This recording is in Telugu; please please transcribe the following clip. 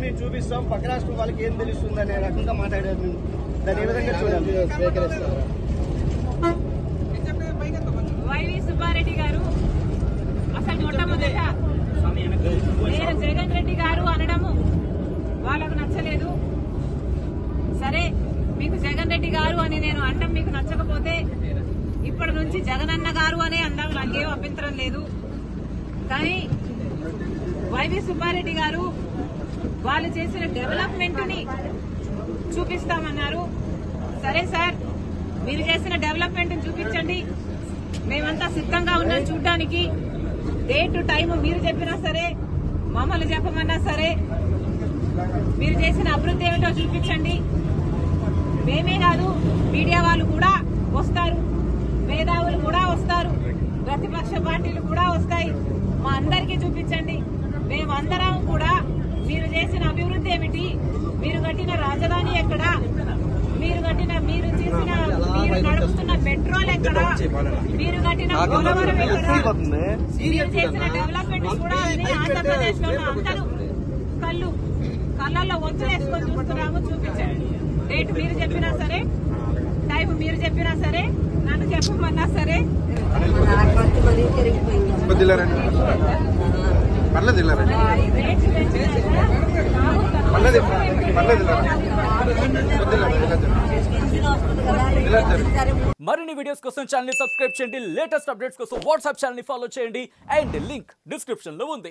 మేము చూపిస్తాం, పక్క రాష్ట్రం వాళ్ళకి ఏం తెలుస్తుంది అనే రకంగా మాట్లాడారు. మేము దాన్ని ఏ విధంగా చూడాలి? వైవి సుబ్బారెడ్డి గారు అసలు మొట్టమొదట నేను జగన్ రెడ్డి గారు అనడము వాళ్ళకు నచ్చలేదు. సరే, మీకు జగన్ రెడ్డి గారు అని నేను అనడం మీకు నచ్చకపోతే ఇప్పటి నుంచి జగనన్న గారు అనే అనడం నాకేం అభ్యంతరం లేదు. కానీ వైవి సుబ్బారెడ్డి గారు వాళ్ళు చేసిన డెవలప్మెంట్ ని చూపిస్తామన్నారు. సరే సార్, మీరు చేసిన డెవలప్మెంట్ చూపించండి, మేమంతా సిద్ధంగా ఉన్నాం చూడడానికి. డేట్ టైం మీరు చెప్పినా సరే, మమ్మల్ని చెప్పమన్నా సరే, మీరు చేసిన అభివృద్ధి ఏమిటో చూపించండి. మేమే కాదు, మీడియా వాళ్ళు కూడా వస్తారు, మేధావులు కూడా వస్తారు, ప్రతిపక్ష పార్టీలు కూడా వస్తాయి. మా అందరికీ చూపించండి. మేమందరం కూడా మీరు చేసిన అభివృద్ధి ఏమిటి, మీరు కట్టిన రాజధాని ఎక్కడ, మీరు నడుపుతున్న పెట్రోల్ ఎక్కడ, మీరు కట్టిన పోలవరం ఎక్కడ, మీరు చేసిన డెవలప్మెంట్ కూడా ఆంధ్రప్రదేశ్ లో అందరూ కళ్ళల్లో వంచులేసుకొని చూస్తున్నాము. చూపించండి. డేట్ మీరు చెప్పినా సరే, టైం మీరు చెప్పినా సరే, నన్ను చెప్పమన్నా సరే. మరిన్ని వీడియోస్ కోసం ఛానల్ ని సబ్స్క్రైబ్ చేయండి. లేటెస్ట్ అప్డేట్స్ కోసం వాట్సాప్ ఛానల్ ని ఫాలో చేయండి. అండ్ లింక్ డిస్క్రిప్షన్ లో ఉంది.